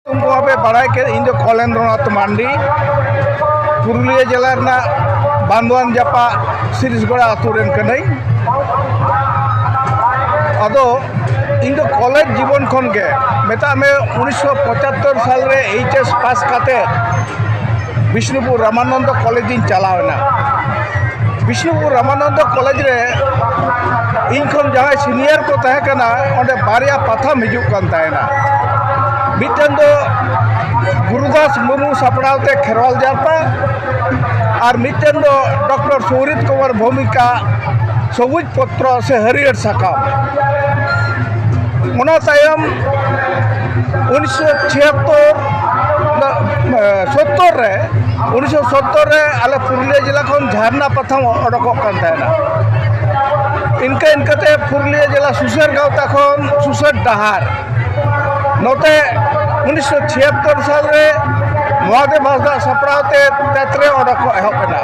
तुमको पे बड़ा के इन कलेंद्रनाथ मांडी पुरुलिया जिला बांधवान जापा सिरिसगढ़ आतुरेन कनई अदो इन कॉलेज जीवन खन के मेता में 1975 साल रे एचएस पास काते विष्णुपुर रामानंद कॉलेज इन चलावना विष्णुपुर रामानंद कॉलेज रे इन खन जहां सीनियर को तहे कना ओंडे बारिया पाथाम हिजुक कान तायना मिटन दो गुरुदास मुर्मू सापड़ावते खेरवाल जारपा और मिटन दो डॉक्टर सुरित कुमार भूमिका सबुज पत्र से हरियर साकाम उना तायम 1970 रे आले पुरुलिया जिला खन झारना प्रथम अडक कान तायना इनके इनकते पुरुलिया जिला सुसर गावता खन सुसर डहार नोते 1976 साल रे महादेव हांसदा सपड़ावते तेतरे अडक एहबना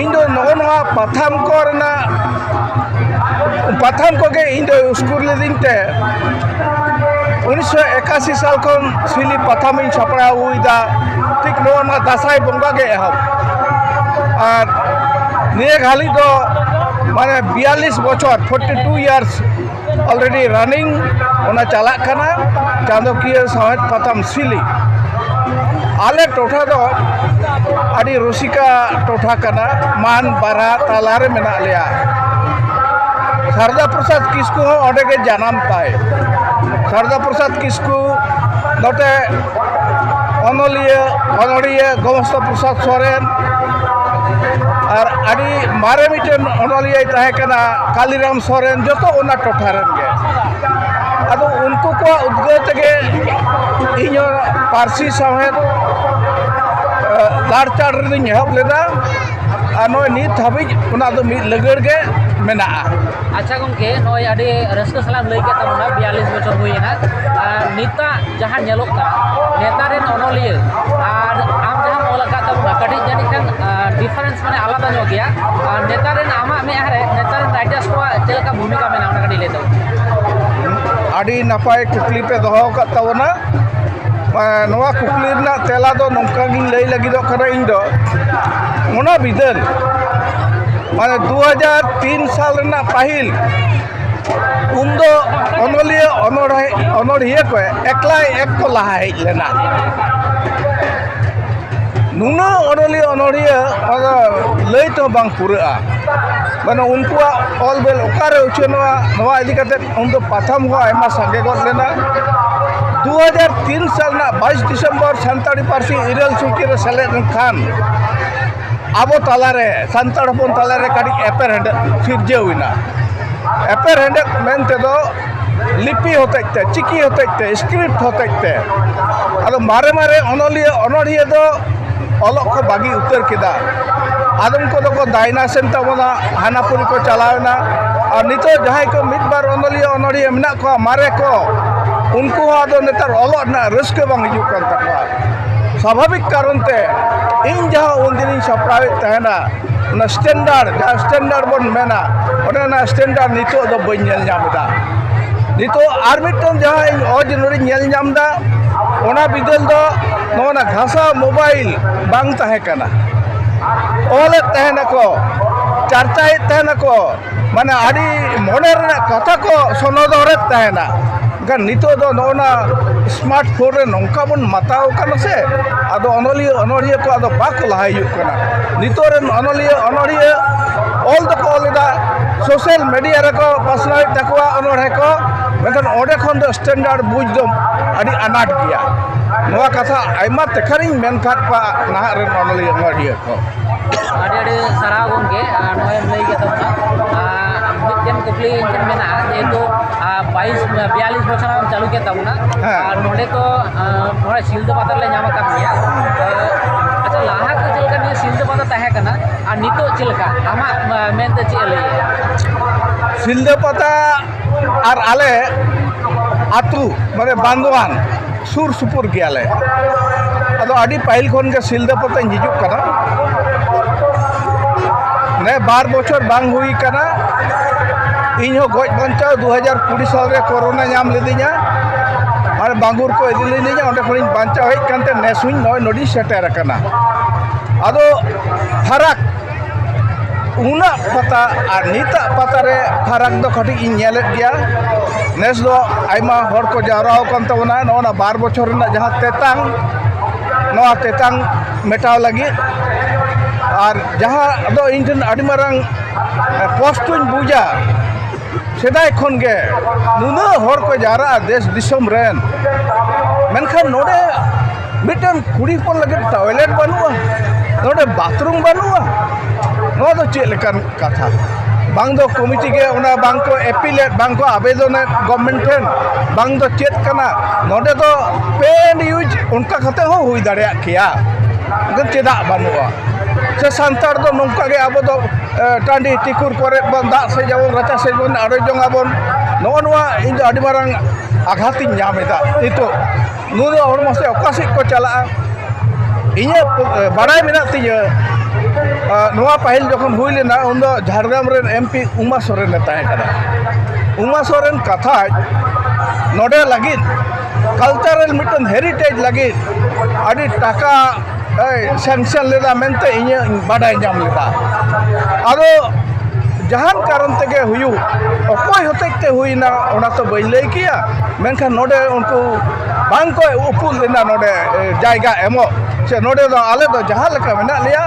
इन दो नोनवा पथाम कोरना पथाम को के इन दो स्कूल लेदिनते 1981 साल खन सिली पथाम इन सपड़ा हुईदा ठीक नोना दासाई बंगा के एहब और निये घाली दो माने 42 बछर 42 इयर्स ऑलरेडी रनिंग ओना चला कना चांदोकिया साहेब पथाम सिली आले टोठा दो आदि रसिका टोठा कना मान बारा तालारे मेना लिया शारदा प्रसाद किस्कू हो ओडे के जन्म पाए शारदा प्रसाद किस्कू नोटे अनोलिया गोमस्त प्रसाद सोरेन और आदि मारे मिटन अनोलिया तहे कना कालीराम सोरेन जो तो ओना टोठा रेन गे अदो उनको को उद्गत के इन पारसी समेत लाड़चाड़ रे एहब लेदा नो नित हाबिज ओना दो मिद लगड़ के मेना अच्छा गंके नय आदि रस्क सलाम लई के तमना 42 बछर होइना निता जहां नेलोक का नेता रेन अनोलिया और आम जहां मोलका तमना कटी जानि खान डिफरेंस माने आलादा नो गया नेता रेन आमा में हरे नेता रेन राइटर्स को चेलका भूमिका मेना ओना कटी ले दो आदि नपाय कुकली पे दोहो का तवना नवा कुकली ना तेला दो नौका गिन लई लगिदो करा इन दो ओना बिदल माने 2003 साल ना पाहिल उन्दो अनोलिया अनोड़िया को एकला एक को लहा हेज लेना नुना अनोलिया अनोड़िया लई तो बांग पुरा माने उनको ऑल बेल ओकारे उचनवा नवा इदी कते उन्दो पाथाम हो आयमा संगे गत लेना 2003 साल ना 22 दिसंबर सानताड़ी पारसी इरल सुकी रे सेलेद खान आबो तालारे सानताड़ हपन तालारे काटी एपर हेड सिरजे हुईना एपर हेड मेनते दो लिपि होते चिकी होते स्क्रिप्ट होते अदो मारे मारे अनोलिया दो अलग को बागी उतर किदा आदम को दो को दायना सेन तबना हानापुरी को चलावना और नितो जहां को मिदबार अनोलिया मेना को मारे को उनको आदो नेतार अलग ना रस्क बांग हिजुक कान तकवा स्वाभाविक कारण ते इन जहां उनदिन सपड़ावे तहना ना स्टैंडर्ड बन मेना ओना स्टैंडर्ड नितो दो बन नेल जामदा नितो आर मिटन जहां इन ओज नोरी नेल जामदा ओना बिदल दो नोना घासा मोबाइल बांग तहे कना ओले तहना को चर्चाए तहना को माने आदि मोने रे कथा को सोनोदरे तहना gan nito do nona smartphone re nongka bon matao kana se ado onolia ko ado bak lahayu kana nito re onolia all the call da social media re ko personal takwa onore ko mekan ode khon do standard buj do adi anat gya noa katha aima tekharing men khat pa nah re onolia ko ade sarah gongke noy lei ke tamna मिटन कुपली इंजन में ना ये तो 42 बछर हम चालू के तबना और नोडे तो नोडे शिल्द पातर ले नाम का दिया अच्छा लाहा को चलका ने शिल्द पातर तहे कना और नितो चलका आमा मेनते चले शिल्द पाता और आले आतु माने बांधवान सुर सुपुर गयाले अदो आडी पाइल खन के शिल्द पाता हिजुक कना ने 12 बछर बांग हुई कना इन गज बंचा 2020 साल रे कोरोना नाम लेदिया और ᱢᱟᱱᱮ ᱵᱟᱝᱜᱩᱨ ᱠᱚ ᱤᱫᱤ ᱞᱤᱫᱤᱧᱟ ᱚᱸᱰᱮ ᱠᱷᱚᱱᱤᱧ ᱵᱟᱧᱪᱟᱣ ᱦᱮᱡ ᱠᱟᱱᱛᱮ ᱱᱮᱥ ᱦᱚᱸ ᱱᱚᱰᱮᱧ ᱥᱮᱴᱮᱨ ᱟᱠᱟᱱᱟ ᱟᱫᱚ ᱯᱷᱟᱨᱟᱠ ᱩᱱᱟᱹᱜ ᱯᱟᱛᱟ ᱟᱨ ᱱᱤᱛᱟᱜ ᱯᱟᱛᱟ ᱨᱮ ᱯᱷᱟᱨᱟᱠ ᱫᱚ ᱠᱟᱹᱴᱤᱡ ᱤᱧ ᱧᱮᱞᱮᱫ ᱜᱮᱭᱟ ᱱᱮᱥ ᱫᱚ ᱟᱭᱢᱟ ᱦᱚᱲ ᱠᱚ ᱡᱟᱣᱨᱟ ᱟᱠᱟᱱ ᱛᱟᱵᱚᱱᱟ ᱱᱚᱜᱼᱚ 2 বছর ᱨᱮᱱᱟᱜ ᱡᱟᱦᱟᱸ ᱛᱮᱛᱟᱝ ᱱᱚᱣᱟ ᱛᱮᱛᱟᱝ ᱢᱮᱴᱟᱣ ᱞᱟᱹᱜᱤᱫ ᱟᱨ ᱡᱟᱦᱟᱸ ᱫᱚ ᱤᱧ ᱴᱷᱮᱱ ᱟᱹᱰᱤ ᱢᱟᱨᱟᱝ ᱠᱚᱥᱴᱚᱧ ᱵᱩᱡᱟ ᱥᱮᱫᱟᱭ ᱠᱷᱚᱱ ᱜᱮ ᱱᱩᱱᱟᱹᱜ ᱦᱚᱲ ᱠᱚ ᱡᱟᱣᱨᱟᱜᱼᱟ ᱫᱮᱥ ᱫᱤᱥᱚᱢ ᱨᱮᱱ ᱢᱮᱱᱠᱷᱟन ᱱᱚᱰᱮ ᱢᱤᱫᱴᱟᱝ ᱠᱩᱲᱤ ᱦᱚᱯᱚᱱ ᱞᱟᱹᱜᱤᱫ ᱴᱚᱭᱞᱮᱴ ᱵᱟᱹᱱᱩᱜᱼᱟ ᱱᱚᱰᱮ ᱵᱟᱛᱷᱨᱩᱢ ᱵᱟᱹᱱᱩᱜᱼᱟ ᱱᱚᱣᱟ ᱫᱚ ᱪᱮᱫ ᱞᱮᱠᱟᱱ ᱠᱟᱛᱷᱟ ᱵᱟᱝ ᱫᱚ ᱠᱚᱢᱤᱴᱤ ᱜᱮ ᱚᱱᱟ ᱵᱟᱝ ᱠᱚ ᱮᱯᱤᱞᱮᱴ ᱵᱟᱝ ᱠᱚ ᱟᱵᱮᱫᱚᱱᱮᱫ ᱜᱚᱵᱷᱚᱨᱱᱢᱮᱱᱴ ᱴᱷᱮᱱ ᱵᱟᱝ ᱫᱚ ᱪᱮᱫ ᱠᱟᱱᱟ ᱱᱚᱰᱮ ᱫᱚ ᱯᱮ ᱮᱱᱰ ᱤᱭᱩᱡᱽ ᱚᱱᱠᱟ ᱠᱟᱛᱮ ᱦᱚᱸ ᱦᱩᱭ ᱫᱟᱲᱮᱭᱟᱜ ᱠᱮᱭᱟ ᱢᱮᱱᱠᱷᱟन ᱪᱮᱫᱟᱜ ᱵᱟᱹᱱᱩᱜᱼᱟ ᱥᱮ ᱥᱟᱱᱛᱟᱲ ᱫᱚ ᱱᱚᱝᱠᱟ ᱜᱮ ᱟᱵᱚ ᱫᱚ ᱴᱟᱺᱰᱤ ᱴᱤᱠᱩᱨ ᱠᱚᱨᱮ ᱵᱚᱱ ᱫᱟᱜ ᱥᱮᱡ ᱟᱵᱚᱱ ᱨᱟᱪᱟ ᱥᱮᱡ ᱵᱚᱱ ᱟᱲᱮ ᱡᱚᱝᱟᱵᱚᱱ ᱱᱚᱜᱼᱚ ᱱᱚᱣᱟ ᱤᱧ ᱫᱚ ᱟᱹᱰᱤ ᱢᱟᱨᱟᱝ ᱟᱜᱷᱟᱛᱤᱧ ᱧᱟᱢ ᱮᱫᱟ ᱱᱤᱛᱚᱜ ᱱᱩᱭ ᱫᱚ ᱦᱚᱲ ᱢᱟᱥᱮ ᱚᱠᱟ ᱥᱮᱫ ᱠᱚ ᱪᱟᱞᱟᱜᱼᱟ ᱤᱧᱟᱹᱜ ᱵᱟᱲᱟᱭ ᱢᱮᱱᱟᱜ ᱛᱤᱧᱟᱹ ᱱᱚᱣᱟ ᱯᱟᱹᱦᱤᱞ ᱡᱚᱠᱷᱚᱱ ᱦᱩᱭ ᱞᱮᱱᱟ ᱩᱱ ᱫᱚ ᱡᱷᱟᱲᱜᱨᱟᱢ ᱨᱮᱱ MP ᱩᱢᱟ ᱥᱚᱨᱮᱱ ᱮ ᱛᱟᱦᱮᱸ ᱠᱟᱱᱟ ᱩᱢᱟ ᱥᱚᱨᱮᱱ ᱠᱟᱛᱷᱟᱡ ᱱᱚᱰᱮ ᱞᱟᱹᱜᱤᱫ ᱠᱟᱞᱪᱟᱨᱟᱞ ᱢᱤᱫᱴᱟᱝ ᱦᱮᱨᱤᱴᱮᱡᱽ ᱞᱟᱹᱜᱤᱫ ᱟᱹᱰि ᱴᱟᱠᱟ ᱥᱮᱝᱥᱚᱱ ᱞᱮᱫᱟ ᱢᱮᱱᱛᱮ ᱤᱧᱟᱹᱜ ᱵᱟᱰᱟᱭ ᱧᱟᱢ ᱞᱮᱫᱟ ᱟᱫᱚ ᱡᱟᱦᱟᱱ ᱠᱟᱨᱚᱱ ᱛᱮᱜᱮ ᱦᱩᱭᱩᱜ ᱚᱠᱚᱭ ᱦᱚᱛᱮᱡ ᱛᱮ ᱦᱩᱭᱱᱟ ᱚᱱᱟ ᱛᱚ ᱵᱟᱹᱧ ᱞᱟᱹᱭ ᱠᱮᱭᱟ ᱢᱮᱱᱠᱷᱟन ᱱᱚᱰᱮ ᱩᱱᱠᱩ ᱵᱟᱝ ᱠᱚ ᱩᱯᱩᱞ ᱞᱮᱱᱟ ᱱᱚᱰᱮ ᱡᱟᱭᱜᱟ ᱮᱢᱚᱜ ᱥᱮ ᱱᱚᱰᱮ ᱫᱚ ᱟᱞᱮ ᱫᱚ ᱡᱟᱦᱟᱸ ᱞᱮᱠᱟ ᱢᱮᱱᱟᱜ ᱞᱮᱭᱟ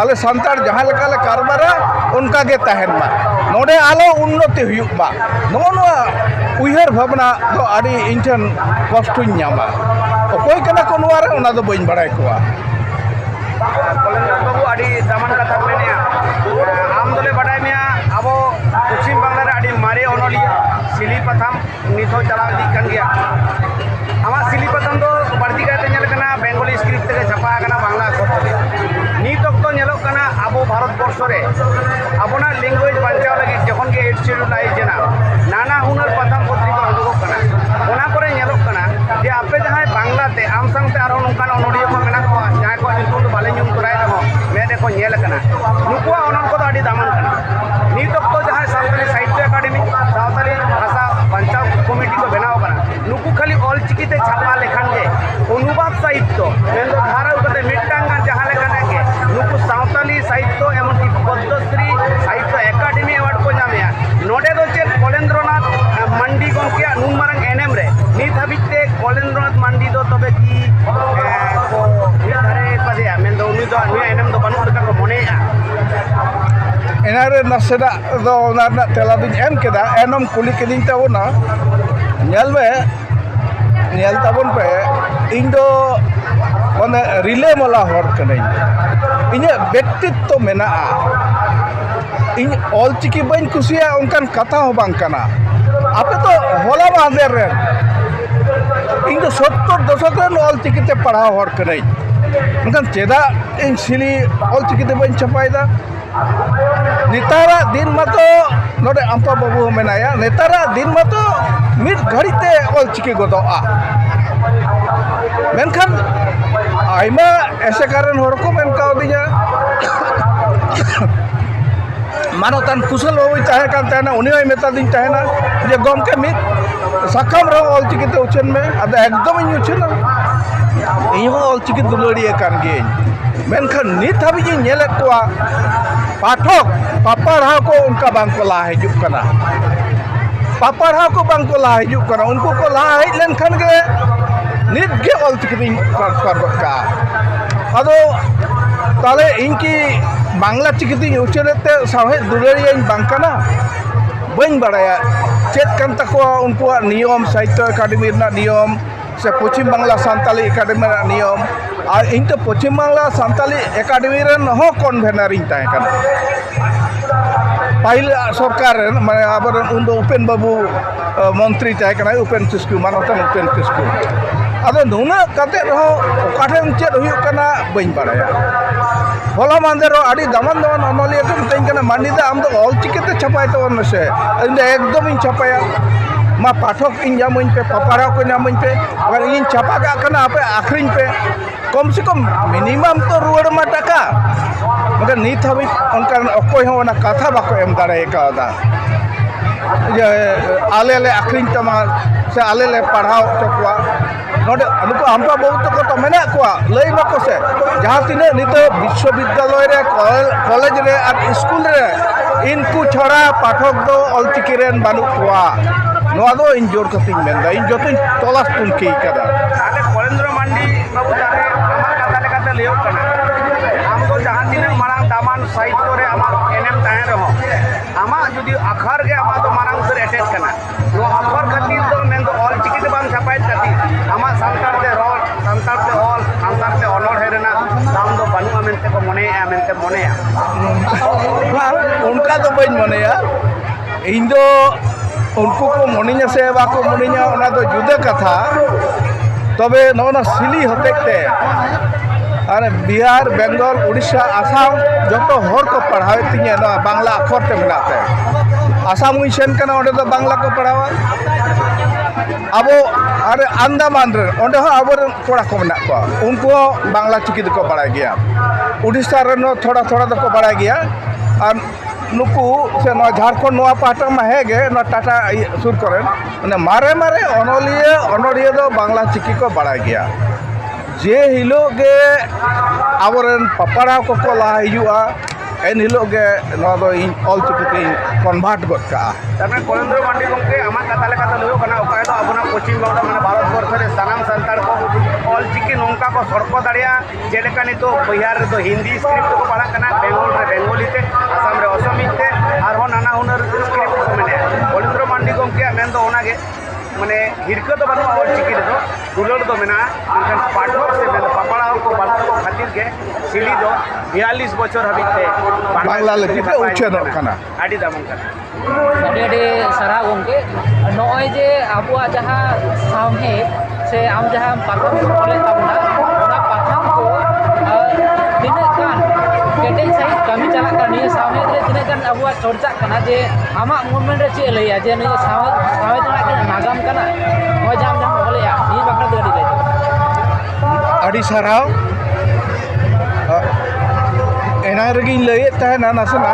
ᱟᱞᱮ ᱥᱟᱱᱛᱟᱲ ᱡᱟᱦᱟᱸ ᱞᱮᱠᱟ ᱞᱮ ᱠᱟᱨᱵᱟᱨᱟ ᱚᱱᱠᱟ ᱜᱮ ᱛᱟᱦᱮᱱ ᱢᱟ ᱱᱚᱰᱮ ᱟᱞᱚ ᱩन्नᱚᱛᱤ ᱦᱩᱭᱩᱜ ᱢᱟ ᱱᱚᱜᱼᱚ ᱱᱚᱣᱟ ᱩᱭᱦᱟᱹᱨ ᱵᱷᱟᱵᱽᱱᱟ ᱫᱚ ᱟᱹᱰᱤ ᱤᱧ ᱴᱷᱮᱱ ᱠᱚᱥᱴᱚᱧ ᱧᱟᱢᱟ ᱚᱠᱚᱭ ᱠᱟᱱᱟ ᱠᱚ ᱱᱚᱣᱟ ᱨᱮ ᱚᱱᱟ ᱫᱚ ᱵᱟᱹᱧ ᱵᱟᱲᱟᱭ ᱠᱚᱣᱟ कलेंद्र बाबू अड़ी दामन कथा मेने आम दले बाडाय मेया अब पश्चिम बांगला रे अड़ी मारे अनलिया सिली पथाम निथो चला दी कान गया आमा सिली पथाम दो बाड़ती काते नेल कना बेंगली स्क्रिप्ट ते छापा कना बांगला अक्षर ते नीत अक्तो नेलो कना अब भारत वर्ष रे अबना लैंग्वेज बांचाव लगी जखन के 8 शेड्यूल आई जेना नाना हुनर पथाम पत्रिका उडुगो कना ओना करे नेलो कना जे आपे जहां बांगला ते आम संगते आरो नोकान अनलिया को मेना को जहां को ᱧᱩᱛᱩᱢ ᱫᱚ ᱵᱟᱞᱮ ᱧᱩᱢ ᱛᱚᱨᱟᱭ ᱨᱮᱦᱚᱸ ᱢᱮᱫ ᱨᱮᱠᱚ ᱧᱮᱞ ᱟᱠᱟᱱᱟ ᱱᱩᱠᱩᱣᱟᱜ ᱚᱱᱚᱞ ᱠᱚᱫᱚ ᱟᱹᱰᱤ ᱫᱟᱢᱟᱱ ᱠᱟᱱᱟ ᱱᱤᱛ ᱚᱠᱛᱚ ᱡᱟᱦᱟᱸᱭ ᱥᱟᱱᱛᱟᱲᱤ ᱥᱟᱦᱤᱛᱛᱚ ᱮᱠᱟᱰᱮᱢᱤ ᱥᱟᱶᱛᱟᱞᱤ ᱵᱷᱟষᱟ ᱵᱟᱧᱪᱟᱣ ᱠᱚᱢᱤᱴᱤ ᱠᱚ ᱵᱮᱱᱟᱣ ᱟᱠᱟᱱᱟ ᱱᱩᱠᱩ ᱠᱷᱟᱹᱞᱤ ᱚᱞᱪᱤᱠᱤᱛᱮ ᱪᱷᱟᱯᱟ ᱞᱮᱠᱷᱟᱱ ᱜᱮ ᱚᱱᱩᱵᱟᱫ ᱥᱟᱦᱤᱛᱛᱚ ᱢᱮᱱᱫᱚ ᱫᱷᱟᱨᱟᱣ ᱠᱟᱛᱮ ᱢᱤᱫᱴᱟᱝ ᱜᱟᱱ ᱡᱟᱦᱟᱸ ᱞᱮᱠᱟᱱᱟᱜ ᱜᱮ ᱱᱩᱠᱩ ᱥᱟᱶᱛᱟᱞᱤ ᱥᱟᱦᱤᱛᱛᱚ ᱮᱢᱚᱱᱠᱤ ᱯᱚᱫᱽᱢᱚᱥᱨᱤ ᱥᱟᱦᱤᱛᱛᱚ ᱮᱠᱟᱰᱮᱢᱤ ᱮᱣᱟর্ড ᱠᱚ ᱧᱟᱢᱮᱜᱼᱟ ᱱᱚᱰᱮ ᱫᱚ ᱪᱮᱫ ᱠᱚᱞᱮᱱᱫᱨᱚᱱᱟথ ᱢᱟᱱᱰᱤ ᱜᱚᱢᱠᱮᱭᱟᱜ ᱱᱩᱱ ᱢᱟᱨᱟᱝ ᱮᱱᱮᱢ ᱨᱮ ᱱᱤᱛ ᱦᱟᱹᱵᱤᱡ ᱛᱮ ᱠᱚᱞᱮᱱᱫᱨᱚᱱᱟথ ᱢᱟᱱᱰᱤ ᱫᱚ ᱛᱚᱵᱮ ᱠᱤ ᱠᱚ ᱢᱤᱫ ᱫᱷᱟᱨᱮ ᱠᱟᱫᱮᱭᱟ ᱢᱮᱱᱫᱚ ᱩᱱᱤ ᱫᱚ ᱱᱩᱭᱟᱜ ᱮᱱᱮᱢ ᱫᱚ ᱵᱟᱹᱱᱩᱜ ᱞᱮᱠᱟ ᱠᱚ ᱢᱚᱱᱮᱭᱮᱜᱼᱟ ᱮᱱᱟᱨᱮ ᱱᱟᱥᱮᱱᱟᱜ ᱫᱚ ᱚᱱᱟ ᱨᱮᱱᱟᱜ ᱛᱮᱞᱟ ᱫᱩᱧ ᱮᱢ ᱠᱮᱫᱟ ᱮᱱᱚᱢ ᱠᱩᱞᱤ ᱠᱤᱫᱤᱧ ᱛᱟᱵᱚᱱᱟ ᱧᱮᱞ ᱢᱮ ᱧᱮᱞ ᱛᱟᱵᱚᱱ ᱯᱮ ᱤᱧ ᱫᱚ ᱚᱱᱮ ᱨᱤᱞᱮ ᱢᱟᱞᱟ ᱦᱚᱲ ᱠᱟᱹᱱᱟᱹᱧ ᱤᱧᱟᱹᱜ ᱵᱮᱠᱛᱤᱛᱛᱚ ᱢᱮᱱᱟᱜᱼᱟ ᱤᱧ ᱚᱞᱪᱤᱠᱤ ᱵᱟᱹᱧ ᱠᱩᱥᱤᱭᱟᱜᱼᱟ ᱚᱱᱠᱟᱱ ᱠᱟᱛᱷᱟ ᱦᱚᱸ ᱵᱟᱝ ᱠᱟᱱᱟ ᱟᱯᱮ ᱛᱚ ᱦᱚᱞᱟ ᱢᱟᱦᱫᱮᱨ ᱨᱮᱱ ᱤᱧ ᱫᱚ 70 ᱫᱚᱥᱚᱠ ᱨᱮᱱ ᱚᱞᱪᱤᱠᱤᱛᱮ ᱯᱟᱲᱦᱟᱣ ᱦᱚᱲ ᱠᱟᱹᱱᱟᱹᱧ ᱢᱮᱱᱠᱷᱟन ᱪᱮᱫᱟᱜ ᱤᱧ ᱥᱤᱞᱤ ᱚᱞᱪᱤᱠᱤᱛᱮ ᱵᱟᱹᱧ ᱪᱷᱟᱯᱟᱭᱮᱫᱟ ᱱᱮᱛᱟᱨᱟᱜ ᱫᱤᱱ ᱢᱟᱛᱚ ᱱᱚᱰᱮ ᱟᱢᱯᱟ ᱵᱟᱹᱵᱩ ᱦᱚᱸ ᱢᱮᱱᱟᱭᱟ ᱱᱮᱛᱟᱨᱟᱜ ᱫᱤᱱ ᱢᱟᱛᱚ ᱢᱤᱫ ᱜᱷᱟᱹᱲᱤᱡ ᱛᱮ ᱚᱞᱪᱤᱠᱤ ᱜᱚᱫᱚᱜᱼᱟ ᱢᱮᱱᱠᱷᱟन ᱟᱭᱢᱟ ᱮᱥᱮᱠᱟ ᱨᱮᱱ ᱦᱚᱲ ᱠᱚ ᱢᱮᱱ ᱠᱟᱣᱫᱤᱧᱟ ᱢᱟᱱᱚᱛᱟᱱ ᱠᱩᱥᱚᱞ ᱵᱟᱹᱵᱩᱭ ᱛᱟᱦᱮᱸ ᱠᱟᱱ ᱛᱟᱦᱮᱱᱟ ᱩᱱᱤ ᱦᱚᱸᱭ ᱢᱮᱛᱟᱫᱤᱧ ᱛᱟᱦᱮᱱᱟ ᱡᱮ ᱜᱚᱢᱠᱮ ᱢᱤᱫ ᱥᱟᱠᱟᱢ ᱨᱮᱦᱚᱸ ᱚᱞᱪᱤᱠᱤᱛᱮ ᱩᱪᱷᱟᱹᱱ ᱢᱮ ᱟᱫᱚ ᱮᱠᱫᱚᱢ ᱤᱧ ᱩᱪᱷᱟᱹᱱᱟ ᱤᱧ ᱦᱚᱸ ᱚᱞᱪᱤᱠᱤ ᱫᱩᱞᱟᱹᱲᱤᱭᱟᱹ ᱠᱟᱱ ᱜᱤᱭᱟᱹᱧ ᱢᱮᱱᱠᱷᱟन ᱱᱤᱛ ᱦᱟᱹᱵᱤᱡ ᱤᱧ ᱧᱮᱞᱮᱫ ᱠᱚᱣᱟ ᱯᱟᱴᱷᱚᱠ ᱯᱟᱯᱟᱲᱦᱟᱣ ko ᱚᱱᱠᱟ ᱵᱟᱝ ᱠᱚ ᱞᱟᱦᱟ ᱦᱤᱡᱩᱜ ᱠᱟᱱᱟ ᱯᱟᱯᱟᱲᱦᱟᱣ ko ᱵᱟᱝ ᱠᱚ ᱞᱟᱦᱟ ᱦᱤᱡᱩᱜ ᱠᱟᱱᱟ ᱩᱱᱠᱩ ᱠᱚ ᱞᱟᱦᱟ ᱦᱮᱡ ᱞᱮᱱᱠᱷᱟन ᱜᱮ ᱱᱤᱛ ᱜᱮ ᱚᱞᱪᱤᱠᱤ ᱫᱚᱧ ᱴᱨᱟᱱᱥᱯᱷᱟᱨ ᱜᱚᱫ ᱠᱟᱜᱼᱟ ᱟᱫᱚ ᱛᱟᱦᱞᱮ ᱤᱧ ᱠᱤ बांग्ला चिकितिंग उच्चरते साहेब दुलारियां बांकना बन बड़ाया चेत कान तकवा उनकुआ नियम साहित्य एकाडेमी नियम से पश्चिम बांग्ला सान्ताली एकाडेमी नियम और इन तो पश्चिम बांग्ला सान्ताली एकाडेमी हो कन्वेनर पहिल सरकार मैं अब उन उपेन बाबू मंत्री तहकना उपेन किस्कू मानवतन उपेन किस्कू अब नुना अकाठेन चेद हुयुकना बन बड़ाया होला मांदेर अड़ी दामान दामान अनलिया को मिताइन मानी आम दो ऑलचिकीते छपाई तबन से इन एकदम इन छपाया मा पाठक इन जामइन पे पापाड़ा को जामइन पे अगर इन छपा का आपे आखरिन पे कम से कम मिनिमम तो रुआड़ मा टाका मगर नित हाबि उनका अकोय हो ना कथा बाको एम दाड़े कादा जे आले ले आखरिन तमा से आले ले पढ़ाओ चकवा नोडे नुको आम्पा बहुत तक तो मेना को लई बाको से जहाँ तिने नितो विश्वविद्यालय रे कॉलेज रे और स्कूल रे इनको छड़ा पाठक दो ऑलचिकी रेन बानु कोआ नोआ दो इन जोर कतिन मेंदा इन जोतिन तलाश तुनकी कदा ताले कलेंद्र मांडी बाबू ताले आमार कथा लेकाते लेयो कना आम तो जहाँ दिन मारांग दामान साहित्य रे आमा एनएम ताहें रहो आमा जुदी अखर के आमा तो मारांग उतर एटेट कना नो अखर खातिर तो मेन तो ऑलचिकी ते बांग छापाइत खातिर आमा सांतार ते रोल सांतार ते ऑल सांतार ते ऑनर हेरेना दाम दो बानुआ मेनते को मेनते मोनेया उनका तो बन मनेया इन दो उनको को मनिया से बाको मनिया ओना दो जुदा कथा तबे नोना सिली होतेते अरे बिहार बेंगल उड़ीसा आसाम जो हर को पढ़ावे तिया ना बांग्ला अक्षर ते मिलाते आसाम सेन कना ओडे तो बांग्ला को पढ़ावा अब अरे अंडमान रे ओडे हो अब कोड़ा को मेना को उनको बांग्ला चिकी को पढ़ाई गया उड़ीसा रे थोड़ा थोड़ा तो पढ़ाई गया और नुकु से झारखंड नोआ पाटा में है गे टाटा सुर करें मारे मारे अनलिया दो बांग्ला चिकी को बढ़ा गया जे हिलो गे आवरन पपड़ा को ला हिजुआ एन हिलो गे नोआ दो इन ऑल चिकी कन्वर्ट गद का तबे कलेंद्र मांडी गमके आमा कथा लेकाते लेयो कना ओका दो आबना पश्चिम बंग माने भारत वर्ष रे सानाम संतार को ऑल चिकी नोंका को सड़को दाड़िया जेलेका नितो बिहार रे तो हिंदी स्क्रिप्ट को पढ़ा कना बेंगल रे बेंगोली ते आसाम रे असमिक ते आर हो नाना हुनर स्क्रिप्ट को मेने कलेंद्र मांडी गमके मेन दो ओनागे माने हिरका तो बानो ऑल चिकी रे तो दुलड़ दो मेना मेनखान पाठक से मेन पापड़ा को बानो को खातिर के सिली दो 42 बछर हाबिते बांग्ला लगिते उच्छेद कना आडी दामन कना अड़ी सारा गंगे नॉय जे आबुआ जहाँ सामहे से आम जहाँ पाथम बोले तबना ओना पाथम को तिने कान केटे सही कमी चला करनी सामहे रे तिने कान आबुआ चर्चा कना जे आमा मूवमेंट रे चे लैया जे नि सामहे तना के नागाम कना नॉय जाम जाम बोलेया नि बाकड़ा दे ले अड़ी सराव एना रगी लई तहना नसना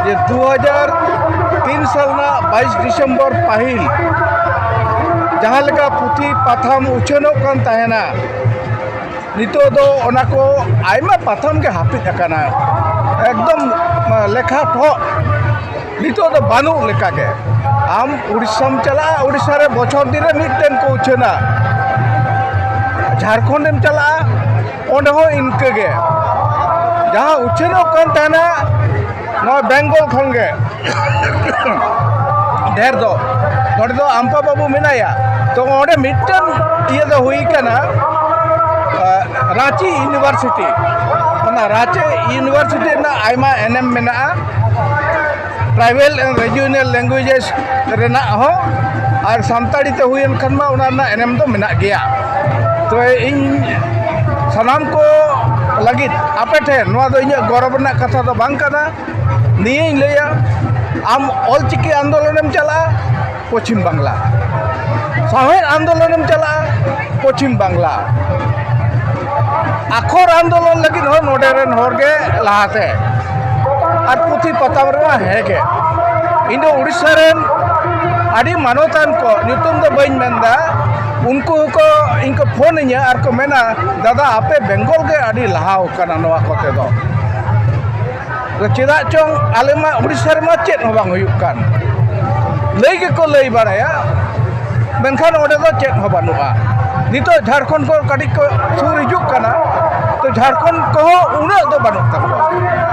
ये 2003 साल ना 22 दिसंबर पाहिल जहाँ लेका पुथी पाथाम उछनो कान तहना नितो दो ओना को आइमा पाथाम के हापित अकाना एकदम लेखा ठो नितो दो बानु लेका के आम उड़ीसा में चला उड़ीसा रे बछर दिन रे मिटन को उछना झारखंड में चला ओंडे हो इनके गे जहाँ उछनो कान तहना नॉ बेंगल खंगे ढेर दो नोडे दो आम्पा बाबू मेनाया तो ओंडे मिटन ये दो हुई कना रांची यूनिवर्सिटी ओना रांची यूनिवर्सिटी ना आइमा एनएम मेना ट्राइबल एंड रीजनल लैंग्वेजेस रेना हो और सानताड़ी ते हुई एनखान मा ओना ना एनएम दो मेना गया तो इन सनाम को लगित आपे ठे नोआ दो इᱧ गौरव रना कथा दो बांग कना निये लैया आम ऑल चिकी आंदोलन में चला पश्चिम बांग्ला साहेब आंदोलन में चला पश्चिम बांग्ला आखर आंदोलन लगी हो नोडे रेन होरगे लाहाते और पुथी पताम रे है के इन उड़ीसा रेन आदि मानवतान को नितुम दो बइन मेंदा उनको को इनको फोन इᱧ और को मेना दादा आपे बेंगल के आदि लाहाव कना नोआ कोते दो चेदा चों आले मा उड़ीसा रे मा चेद हो बांग हुयुक कान लई के को लई बाराया मेनखान ओडे दो चेद हो बानुआ नितो झारखंड को कड़ी को सुर हिजुक कना तो झारखंड को उना दो बानु तको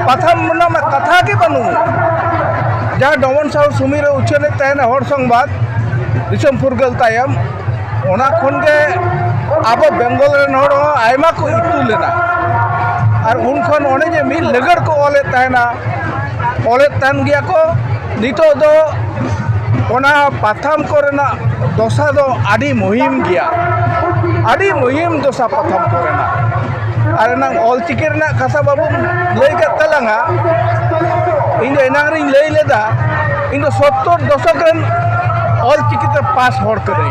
पाथाम मना मा कथा के बानु जहाँ डमन साउ सुमीर उछने तहना हर संबाद दिसम फुरगल तायम ओना खनगे आबो बेंगल रेन हर आयमा को इतु लेना और उनखन ओने जे मिल लगड़ को ओले तहना ओले तहन गया को नितो दो ओना पाथाम कोरेना दोसा दो आदि मुहिम गया आदि मुहिम दोसा पाथाम कोरेना और ना ऑल चिकी रेना कथा बाबू लई का तलांगा इन एनारिंग लई लेदा इन 70 दशक रेन ऑल चिकी ते पास होड़ करे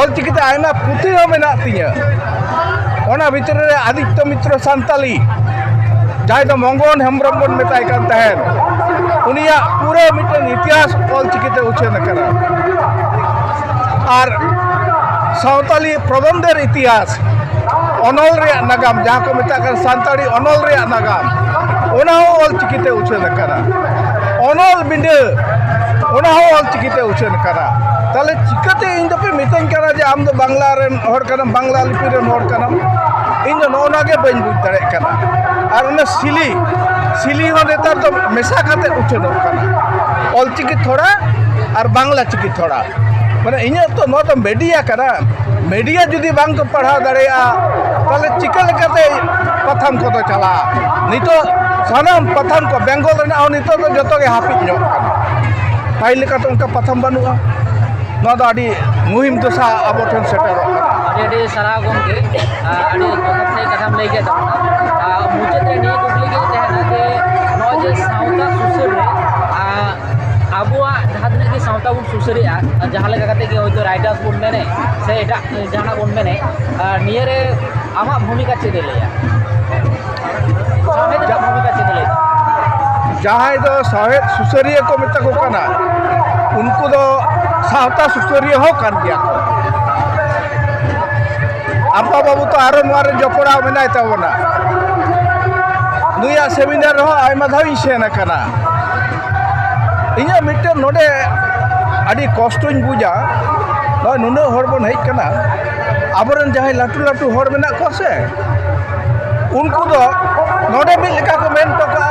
ऑल चिकी ते आयमा पुथी हो मेना तिया ओना भीतर रे आदित्य मित्र सांताली जाय दो मंगन हेम्ब्रम बन मेताय कान तहन उनिया पूरा मिटन इतिहास ऑल चिकी ते उछन करा और सावताली प्रबंधर इतिहास अनल रे नागाम जहाँ को मेता कर सानताड़ी अनल रे नागाम ओना हो ऑलचिकीते उछन करा अनल बिंदे ओना हो ऑलचिकीते उछन करा ताले चिकाते इन दपे मितन करा जे आम दो बांग्ला रेन हर कनम बांग्ला लिपि रेन हर कनम इन दो नोना के बइन बुझ दाड़े कना और ओना सिली हो नेतार तो मेसा खाते उछन कना ऑलचिकी थोड़ा और बांग्ला चिकी थोड़ा माने इन तो नो तो मीडिया करा मीडिया जुदी बांग को पढ़ा दड़ेया ताले चिका लेकाते प्रथम को तो चला नितो सानाम प्रथम को बेंगल रेना और नितो तो जतो के हाफिज ᱧᱚᱜ कना पाइल लेका तो उनका प्रथम बनुआ नो दो आडी मुहिम दशा अब ठन सेटर अड़ी सारा गोंगे अड़ी जथात कथाम लई के तबना मुझे ते निये कुकली के तहना जे नो जे सावता सुसुर रे आबुआ जहाँ दिन की सावता बुन सुसुरी जहाँ लेका कते कि होतो राइटर्स बुन मेने से एटा जहाना बुन मेने निये रे आमा भूमिका चेदे लेया साहेब भूमिका चेदे लेया जहाँ दो साहेब सुसरिया को मेता को कना उनको दो सावता सुसरिया हो कर दिया को आपा बाबू तो आरो नवारे जपड़ा मेनाय ताबना नुया सेमिनार हो आयमा धाव इसेन कना इन्या मिटे नोडे आडी कष्टोñ बुझा नय नुना हर बन हेज कना आबरन जहां लाटू लाटू हर मेना को से उनको दो नोडे मिल लेका को मेन टका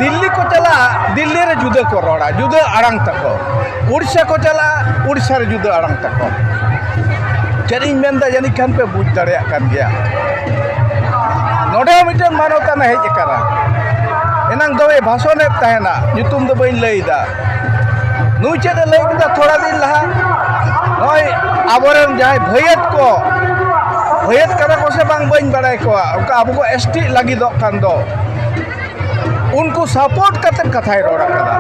दिल्ली को चला दिल्ली रे जुदा को रोड़ा जुदा आड़ांग तको उड़ीसा को चला उड़ीसा रे जुदा आड़ांग तको चरिñ मेनदा जानि खान पे बुझ दाड़िया कान गया नोडे मिटे मानवता ना हेज करा एनांग दवे भाषण तहना ᱧᱩᱛᱩᱢ ᱫᱚ ᱵᱟᱹᱧ ᱞᱟᱹᱭᱫᱟ ᱱᱩᱭ ᱪᱮᱫ ᱞᱟᱹᱭ ᱠᱮᱫᱟ ᱛᱷᱚᱲᱟ ᱫᱤᱱ ᱞᱟᱦᱟ ᱱᱚᱜᱼᱚᱭ ᱟᱵᱚᱨᱮᱱ ᱡᱟᱦᱟᱸᱭ ᱵᱷᱟᱹᱭᱟᱹᱛ ᱠᱟᱱᱟ ᱠᱚ ᱥᱮ ᱵᱟᱝ ᱵᱟᱹᱧ ᱵᱟᱲᱟᱭ ᱠᱚᱣᱟ ᱚᱱᱠᱟ ᱟᱵᱚ ᱠᱚ एसटी ᱞᱟᱹᱜᱤᱫᱚᱜ ᱠᱟᱱ ᱫᱚ उनको सपोर्ट करते कथाय रोड़ कदा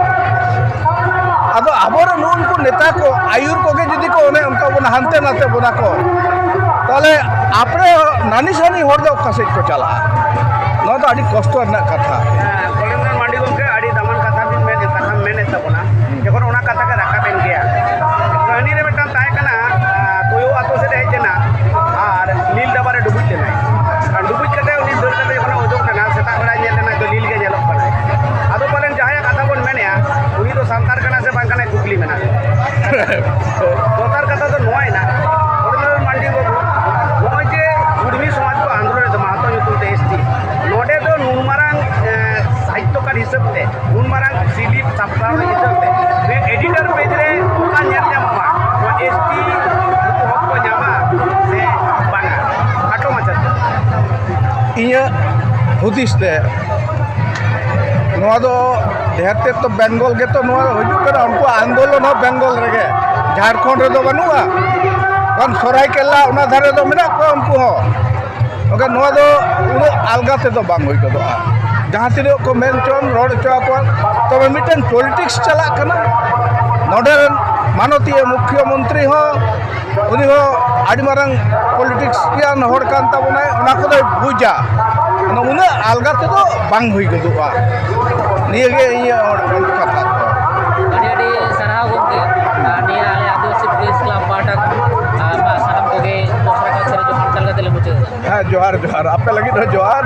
अब आबोरे उनको नेता को आयुर को के जुदी को ओने उनका बना हानते नाते बना को ताले आपरे नानी सानी हर दो कसे को चला न तो आडी कष्ट रना कथा कलेंदर मांडी गोंके आडी दामन कथा बिन में कथा मेने तबना जखन ओना कथा के राखा बेन गया कहानी रे मिटन ताय कना कोयो आतो से हेजना आर नील डबारे डुबुज देना और डुबुज कते उनी दर कते कोना ओजोक ना सेता बड़ा नेल ना तो नील के जेलक पड़ा आदो पलेन जहाया कथा बोन मेने उनी तो सांतार कना से बांग कना कुकली मेना दोतार कथा तो नोय ना कलेंदर मांडी बाबू नोय जे गुडमी समाज को आंदोलन रे महतो ᱧᱩᱛᱩᱢ ᱛᱮ एसटी नोडे दो नुनमारांग साहित्यकार हिसाब से नुनमारांग सिलिप साप्ताह हिसाब से वे एडिटर पेज रे ओका नेल जामा वो एसटी तो हक को जामा से बांगा काटो माचा इया हुदिस ते नोआ दो देहते तो बेंगल के तो नोआ हजू करा उनको आंदोलन हो बेंगल रे झारखंड रे दो बनुआ कन सरायकेला उना धारे दो मेना को उनको हो ओके नोआ दो उनो अलगा ते दो बांग होई को जहाँ तीन को मेन चोन रोड चो को तबे मिटन पॉलिटिक्स चला कना नोडे माननीय मुख्यमंत्री हो उनी हो आडी मारंग पॉलिटिक्स यान हर कान ताबनाय ओना को दो बुझा उना अलगा ते दो बांग होई गदुआ निये गे इया कथा अड़ी सारा गोंगे निया आले आदिवासी प्रेस क्लब पाटा सानम को के दूसरा का जो हाल चल गदले मुझे हाँ जोहार जोहार आपे लगी जोहार।